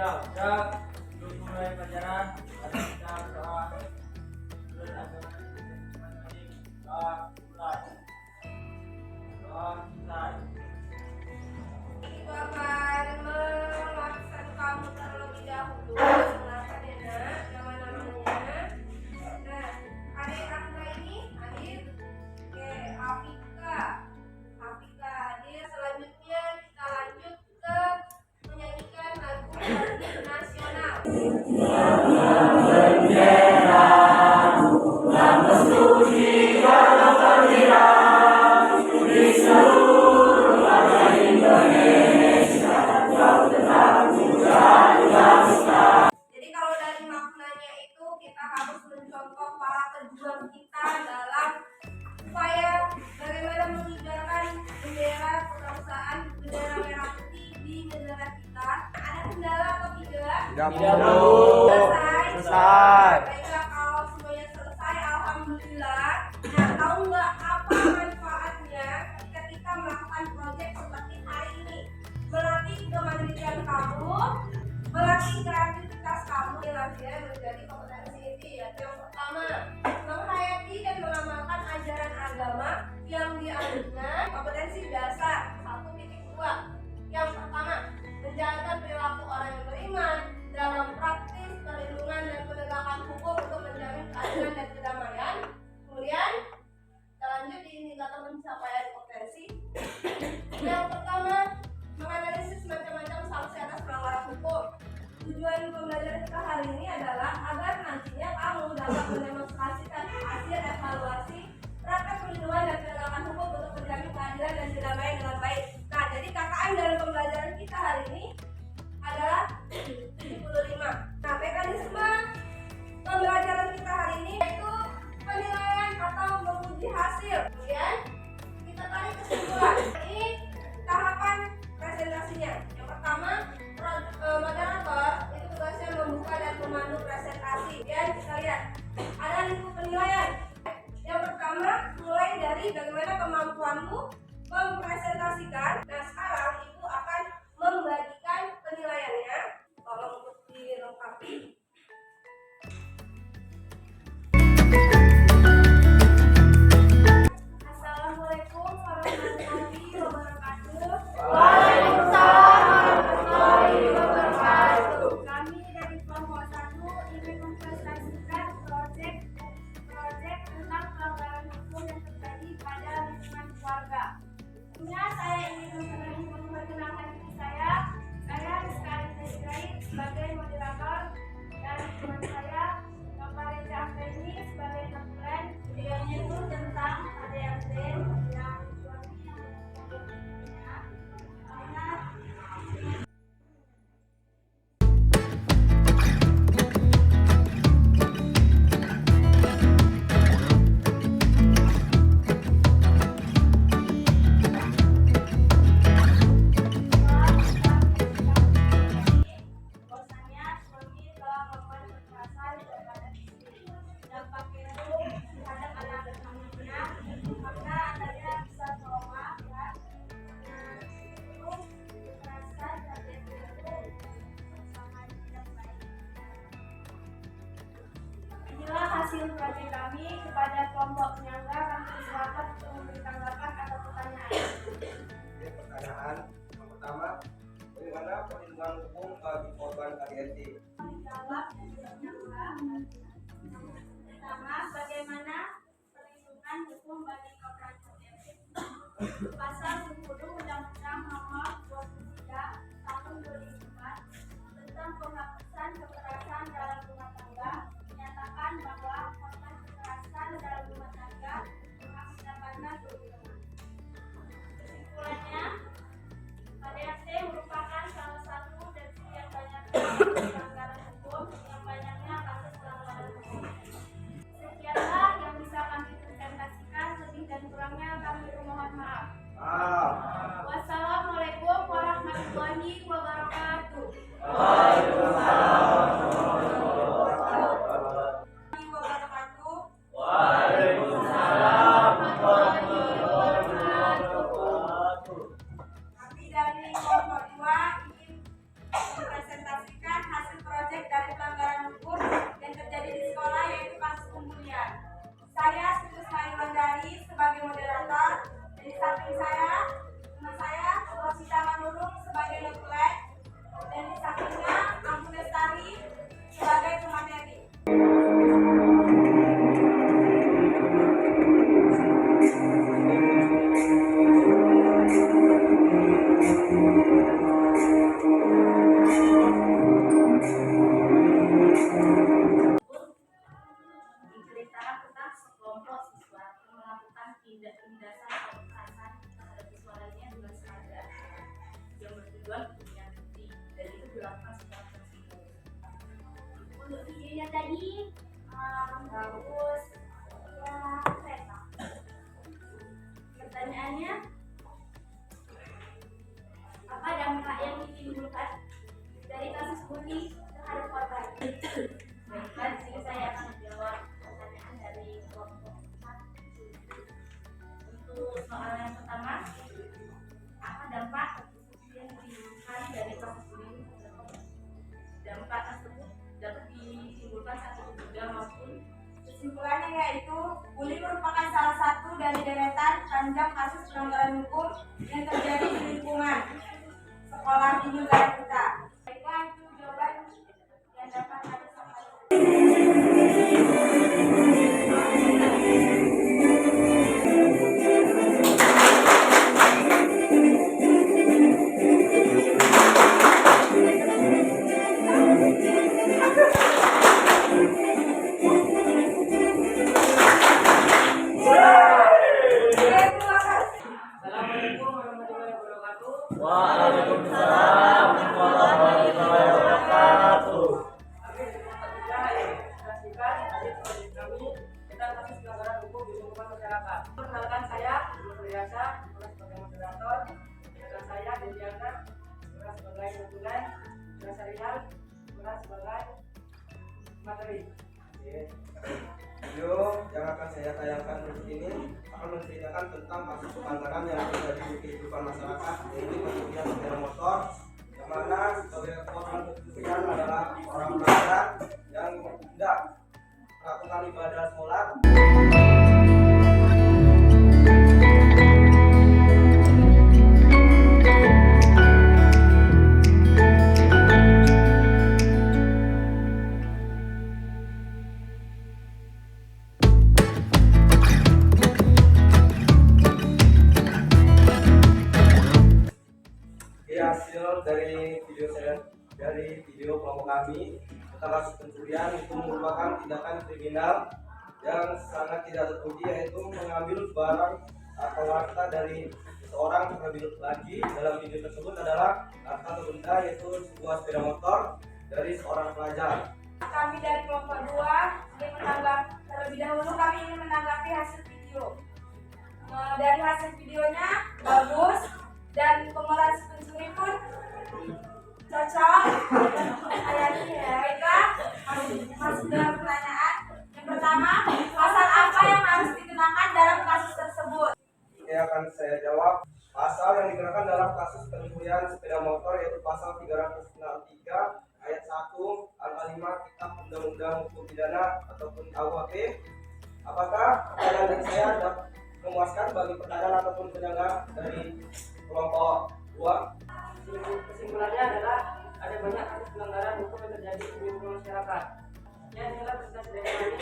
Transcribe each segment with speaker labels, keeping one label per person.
Speaker 1: ya udah belum mulai pelajaran ada kita doa terus ada doa selesai.
Speaker 2: Itu akan memaksa kamu terlebih dahulu. Silakan ya nak, nama-namanya. Nah, adik Angga ini hadir. Oke, Afika hadir. Selanjutnya kita lanjut ke menyanyikan lagu nasional.
Speaker 3: Bendera yang bersuci dalam bendera di seluruh rakyat Indonesia yang tetap muda bangsa.
Speaker 2: Jadi kalau dari maknanya itu kita harus mencontoh para pejuang kita dalam upaya bagaimana mengibarkan bendera kebangsaan, bendera merah putih di negara kita. Ada kendala atau tidak?
Speaker 1: Tidak perlu. Selesai.
Speaker 2: Baiklah, kalau semuanya selesai, alhamdulillah. Nah, tahu nggak apa manfaatnya ketika kita melakukan proyek seperti hari ini? Melatih kemandirian kamu, melatih kreativitas kamu yang akhirnya menjadi kompetensi inti, yaitu yang pertama, menghayati dan mengamalkan ajaran agama yang dianjurkan. Kompetensi dasar 1.2. Yang pertama, menjalankan perilaku orang yang beriman dalam praktis perlindungan dan penegakan hukum untuk menjamin keadilan dan kedamaian. Kemudian kita lanjut di indikator pencapaian kompetensi. Yang pertama, menganalisis macam-macam sanksi atas pelanggaran hukum. Tujuan pembelajaran kita hari ini adalah agar nantinya kamu dapat mendemonstrasikan hasil evaluasi praktek perlindungan dan penegakan hukum untuk menjamin keadilan dan kedamaian dengan baik. Nah, jadi KKM dalam pembelajaran kita hari ini adalah 75. Nah, mekanisme pembelajaran kita hari ini yaitu penilaian atau menguji hasil. Kemudian kita tarik kesimpulan. Ini tahapan presentasinya. Yang pertama, moderator itu tugasnya membuka dan memandu presentasi. Dan kita lihat ada lingkup penilaian. Yang pertama, mulai dari bagaimana kemampuanmu mempresentasikan. Nah, sekarang ibu akan membagikan penilaiannya. Tolong untuk dilengkapi. Assalamualaikum warahmatullahi wabarakatuh.
Speaker 3: Waalaikumsalam warahmatullahi wabarakatuh.
Speaker 2: Kami dari kelompok 1 ingin mempresentasikan proyek tentang pelanggaran hukum yang terjadi pada lingkungan keluarga. Sebelumnya saya ingin memperkenalkan diri saya. Saya Rizka Rizky sebagai moderator dan teman saya Bapak Reza Afeni sebagai konsulen. Videonya itu tentang ADRT yang suami yang mempunyai bahwasanya suami telah melakukan kekerasan kepada istri. Dampaknya itu terhadap anak-anaknya, maka anaknya bisa trauma dan itu kekerasan terjadi itu sangat tidak baik. Inilah hasil proyek kami. Kepada kelompok penyangga kami persilakan untuk memberi tanggapan atau pertanyaan.
Speaker 4: Ini pertanyaan yang pertama, bagaimana perlindungan hukum bagi korban KDRT?
Speaker 2: Menjawab penyangga. Pertama, bagaimana perlindungan hukum bagi korban KDRT? Pasal 10 Undang-Undang Nomor 23 Tahun 2004 tentang penghapusan kekerasan dalam rumah tangga menyatakan bahwa korban kekerasan dalam rumah tangga berhak mendapatkan perlindungan. Kesimpulannya, KDRT merupakan salah satu dari sekian banyak pelanggaran hukum yang banyaknya kasus pelanggaran hukum. Sekianlah yang bisa kami presentasikan, lebih dan kurangnya kami mohon maaf.
Speaker 3: penindasan atau kekerasan terhadap siswa lainnya dengan sengaja yang bertujuan untuk menyakiti, dan itu dilakukan secara tersirat.
Speaker 2: Untuk videonya tadi bagus ya, keren Pak. Pertanyaannya, apa dampak yang ditimbulkan dari kasus bullying terhadap korban?
Speaker 3: Baiklah, di sini saya akan menjawab pertanyaan dari kelompok 4. Untuk soal yang pertama, apa dampak yang ditimbulkan dari kasus bullying terhadap korban? Dampak tersebut dapat ditimbulkan satu juga maupun
Speaker 2: Kesimpulannya yaitu bullying merupakan salah satu dari deretan panjang kasus pelanggaran hukum yang terjadi di lingkungan sekolah di negara kita. Baiklah, itu jawaban yang dapat kami sampaikan. Terima kasih.
Speaker 1: Assalamualaikum warahmatullahi wabarakatuh.
Speaker 5: Waalaikumsalam warahmatullahi wabarakatuh.
Speaker 1: Kami dari kelompok 3 yang menjelaskan hasil proyek kami tentang kasus pelanggaran hukum di lingkungan masyarakat. Perkenalkan, saya Nur Yasa, sebagai moderator. Dan saya Dediana, sebagai notulen, dan Syarial, sebagai materi.
Speaker 4: Video yang akan saya tayangkan berikut ini akan menceritakan tentang kasus pelanggaran yang terjadi di kehidupan masyarakat, yaitu pencurian sepeda motor, yang mana sebagai korban pencurian adalah orang pelajar yang tidak melakukan ibadah sholat. Hasil dari video kelompok kami tentang kasus pencurian itu merupakan tindakan kriminal yang sangat tidak terpuji, yaitu mengambil barang atau harta dari seseorang. Terlebih lagi dalam video tersebut adalah harta atau benda, yaitu sebuah sepeda motor dari seorang pelajar.
Speaker 2: Kami dari kelompok 2 ingin menanggapi terlebih dahulu, kami ingin menanggapi hasil video. Dari hasil videonya bagus dan pemeran pencuri pun cocok. Ayatnya ya. Baiklah, masuk dalam pertanyaan. Yang pertama, pasal apa yang harus dikenakan dalam kasus tersebut?
Speaker 4: Ini akan saya jawab. Pasal yang dikenakan dalam kasus pencurian sepeda motor yaitu pasal 363 ayat 1 angka 5 Kitab Undang-Undang Hukum Pidana ataupun KUHP. Apakah pertanyaan dari saya dapat memuaskan bagi pertanyaan ataupun penyanggah dari kelompok 2?
Speaker 1: Kesimpulannya adalah ada banyak kasus pelanggaran hukum yang terjadi di lingkungan masyarakat. Ya, inilah presentasi dari kami.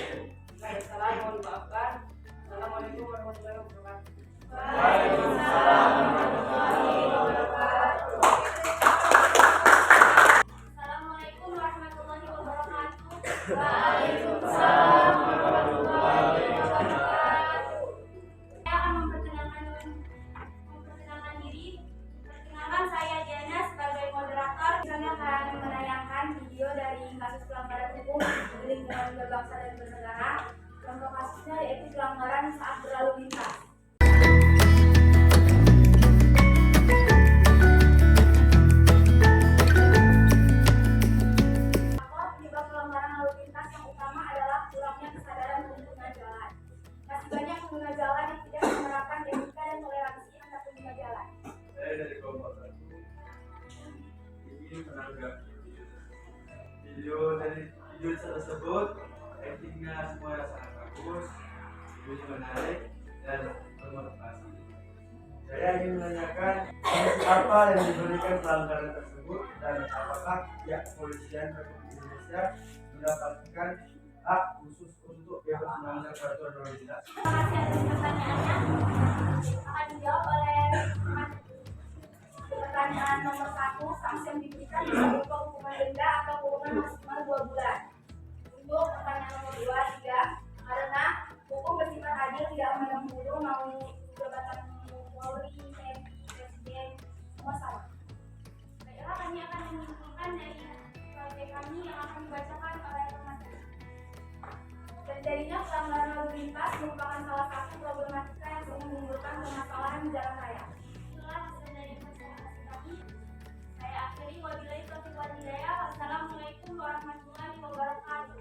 Speaker 1: Jika ada kesalahan, mohon dimaafkan. Assalamualaikum warahmatullahi wabarakatuh.
Speaker 5: Waalaikumsalam warahmatullahi wabarakatuh.
Speaker 2: Assalamualaikum warahmatullahi wabarakatuh.
Speaker 5: Waalaikumsalam warahmatullahi wabarakatuh.
Speaker 2: Saya akan memperkenalkan diri. Perkenalkan, saya Diana sebagai moderator. Kami akan menayangkan video dari kasus pelanggaran hukum di lingkungan berbangsa dan bernegara. Contoh kasusnya yaitu pelanggaran saat berlalu lintas. Penyebab pelanggaran lalu lintas yang utama adalah kurangnya kesadaran pengguna jalan. Masih banyak pengguna jalan yang tidak menerapkan etika dan toleransi antar pengguna jalan.
Speaker 5: Saya dari kelompok 1 ingin menanggapi video tersebut. Editingnya semua sangat bagus, videonya menarik dan bermotivasi. Saya ingin menanyakan sanksi apa yang diberikan pelanggaran tersebut dan apakah pihak kepolisian Republik Indonesia mendapatkan hak khusus untuk bebas melanggar peraturan lalu lintas.
Speaker 2: Terima kasih atas pertanyaannya. Akan dijawab oleh pertanyaan nomor 1. Sanksi yang diberikan bisa berupa hukuman denda atau kurungan maksimal 2 bulan. Untuk pertanyaan nomor 2, 3, karena hukum bersifat adil, tidak menempuru mau Terjadinya pelanggaran lalu lintas merupakan salah satu problematika yang sering menimbulkan permasalahan di jalan raya.
Speaker 3: Itulah pesan dari masyarakat kami. Saya akhiri, wabillahi taufiq wal hidayah. Wassalamualaikum warahmatullahi wabarakatuh.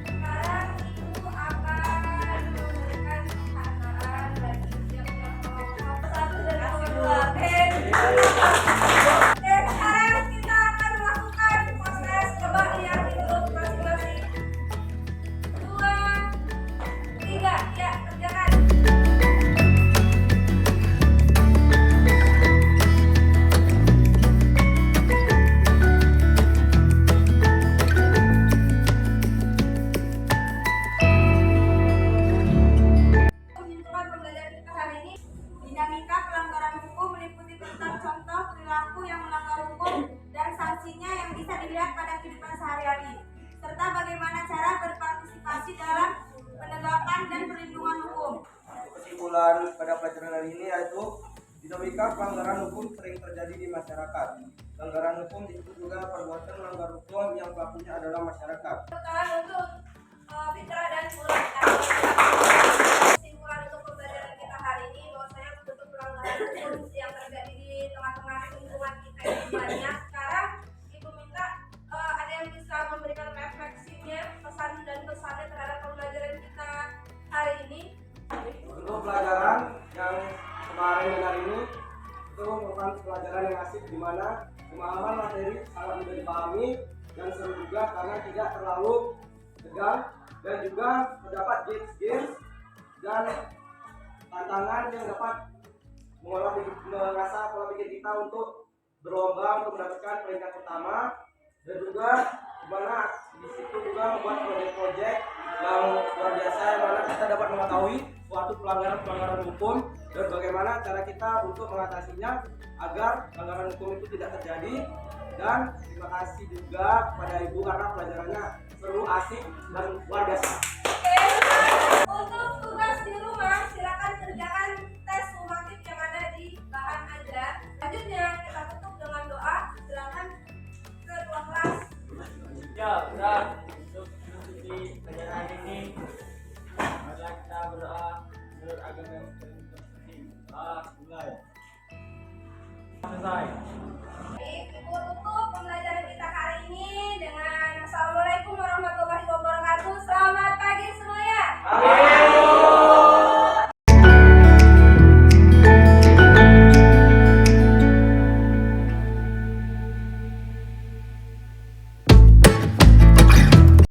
Speaker 2: Sekarang Ibu akan memberikan penghargaan bagi siap-siap kelompok 1 dan kelompok 2. Oke, sekarang kita akan melakukan proses. Coba lihat di grup masing-masing. 2, 3, ya, kerjakan. Penyusupan pembelajaran kita hari ini, dinamika pelanggaran hukum meliputi tentang contoh perilaku yang melanggar hukum dan sanksinya yang bisa dilihat pada kehidupan sehari-hari, serta bagaimana cara berpartisipasi dalam penegakan dan perlindungan hukum.
Speaker 4: Kesimpulan pada pelajaran hari ini yaitu dinamika pelanggaran hukum sering terjadi di masyarakat. Pelanggaran hukum disebut juga perbuatan melanggar hukum yang pelakunya adalah masyarakat.
Speaker 2: Sekarang untuk Fitra dan Fulan. Kesimpulan untuk pembelajaran kita hari ini bahwasanya bentuk pelanggaran hukum yang terjadi di tengah-tengah lingkungan kita ini banyak. Sekarang Ibu minta ada yang bisa memberikan refleksinya, pesan dan pesannya terhadap pembelajaran kita hari ini.
Speaker 4: Untuk pelajaran yang kemarin dan hari ini itu merupakan pelajaran yang asik di mana pemahaman materi sangat mudah dipahami dan seru juga karena tidak terlalu tegang dan juga terdapat games dan tantangan yang dapat mengasah pola pikir kita untuk berlomba untuk mendapatkan peringkat pertama, dan juga dimana di situ juga membuat proyek-proyek yang luar biasa yang mana kita dapat mengetahui suatu pelanggaran hukum dan bagaimana cara kita untuk mengatasinya agar pelanggaran hukum itu tidak terjadi. Dan terima kasih juga kepada Ibu karena pelajarannya seru, asik, dan luar biasa.